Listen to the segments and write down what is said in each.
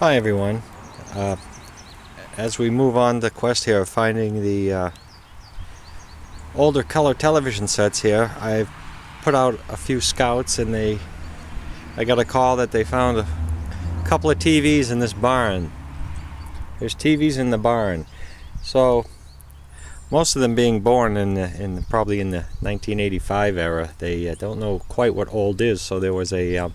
Hi everyone. As we move on the quest here of finding the older color television sets here, I've put out a few scouts and I got a call that they found a couple of TVs in this barn. There's TVs in the barn. So most of them being born probably in the 1985 era. They don't know quite what old is, so there was a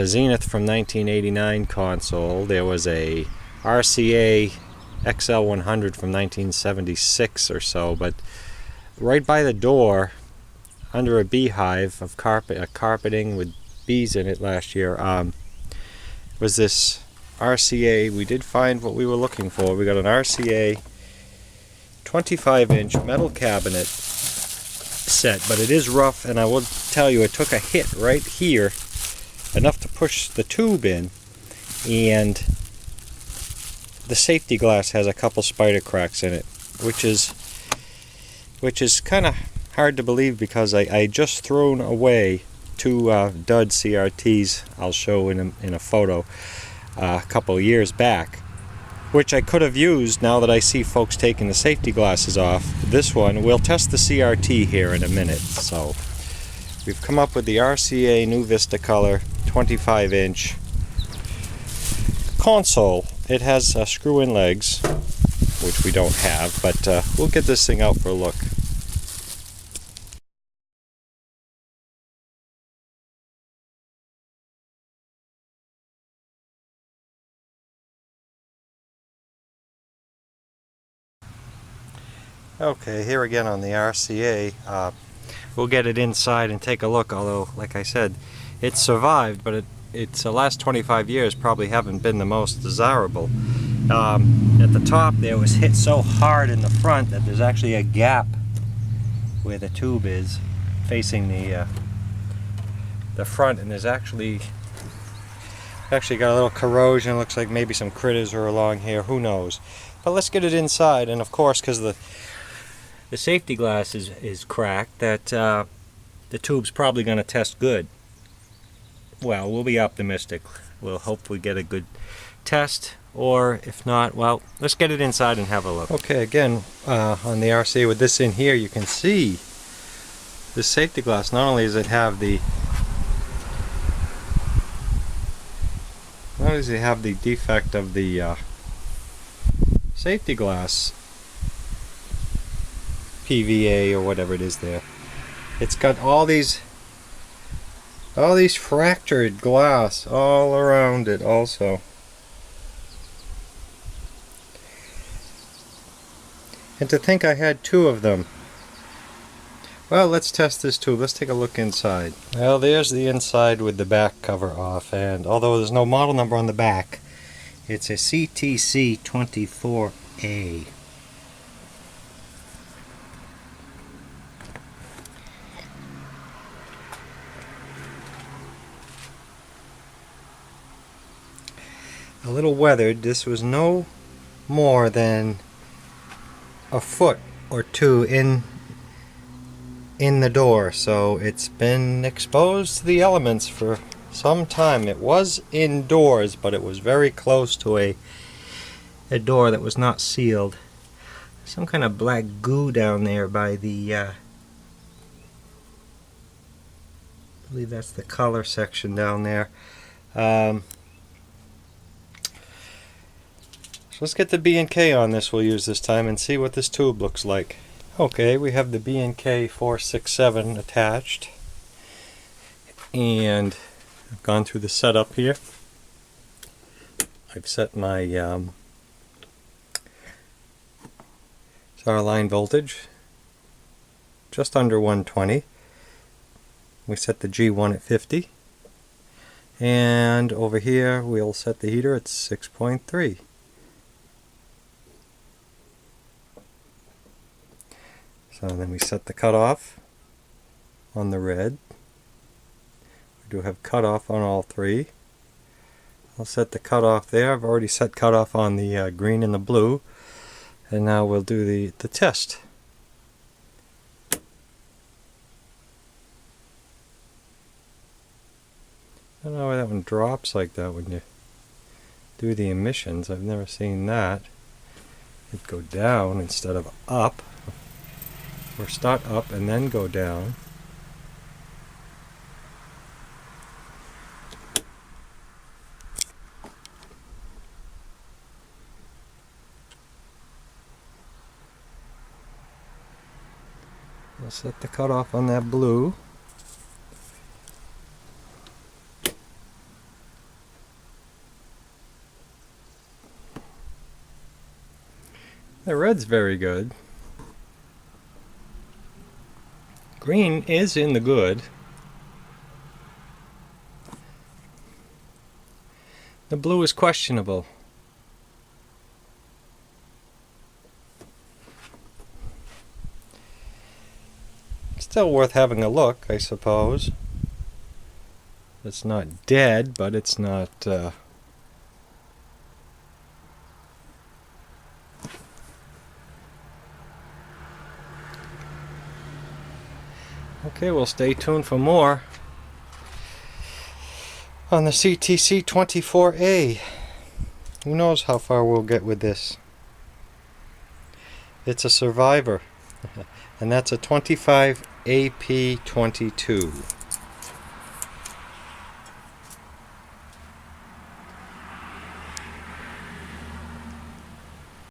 Zenith from 1989 console. There was a RCA XL100 from 1976 or so. But right by the door, under a beehive of carpeting with bees in it last year, was this RCA. We did find what we were looking for. We got an RCA 25-inch metal cabinet set, but it is rough, and I will tell you, it took a hit right here, enough to push the tube in, and the safety glass has a couple spider cracks in it, which is kind of hard to believe, because I just thrown away two dud CRTs I'll show in a photo a couple years back, which I could have used now that I see folks taking the safety glasses off. This one, we'll test the CRT here in a minute. So we've come up with the RCA New Vista Color 25-inch console. It has screw-in legs, which we don't have, but we'll get this thing out for a look. Okay, here again on the RCA. We'll get it inside and take a look, although, like I said, it survived, but its the last 25 years probably haven't been the most desirable. At the top there, was hit so hard in the front that there's actually a gap where the tube is facing the front, and there's actually got a little corrosion. Looks like maybe some critters are along here, who knows. But let's get it inside, and of course, because the safety glass is cracked, that the tube's probably going to test good. Well, we'll be optimistic. We'll hopefully get a good test, or if not, well, let's get it inside and have a look. Okay, again, on the RCA with this in here, you can see the safety glass. Not only does it have the defect of the safety glass PVA or whatever it is there, it's got all these fractured glass all around it also. And to think I had two of them. Well, let's test this tube. Let's take a look inside. Well, there's the inside with the back cover off, and although there's no model number on the back, it's a CTC24A. A little weathered. This was no more than a foot or two in the door, so it's been exposed to the elements for some time. It was indoors, but it was very close to a door that was not sealed. Some kind of black goo down there by the I believe that's the color section down there. So let's get the B&K on this we'll use this time and see what this tube looks like. Okay, we have the B&K 467 attached, and I've gone through the setup here. I've set my our line voltage just under 120. We set the G1 at 50, and over here we'll set the heater at 6.3. So then we set the cutoff on the red. We do have cutoff on all three. I'll set the cutoff there. I've already set cutoff on the green and the blue. And now we'll do the test. I don't know why that one drops like that when you do the emissions. I've never seen that. It'd go down instead of up, or start up and then go down. We'll set the cutoff on that blue. The red's very good. Green is in the good. The blue is questionable. Still worth having a look, I suppose. It's not dead, but it's not... Okay, we'll stay tuned for more on the CTC24A. Who knows how far we'll get with this. It's a survivor. And that's a 25AP22.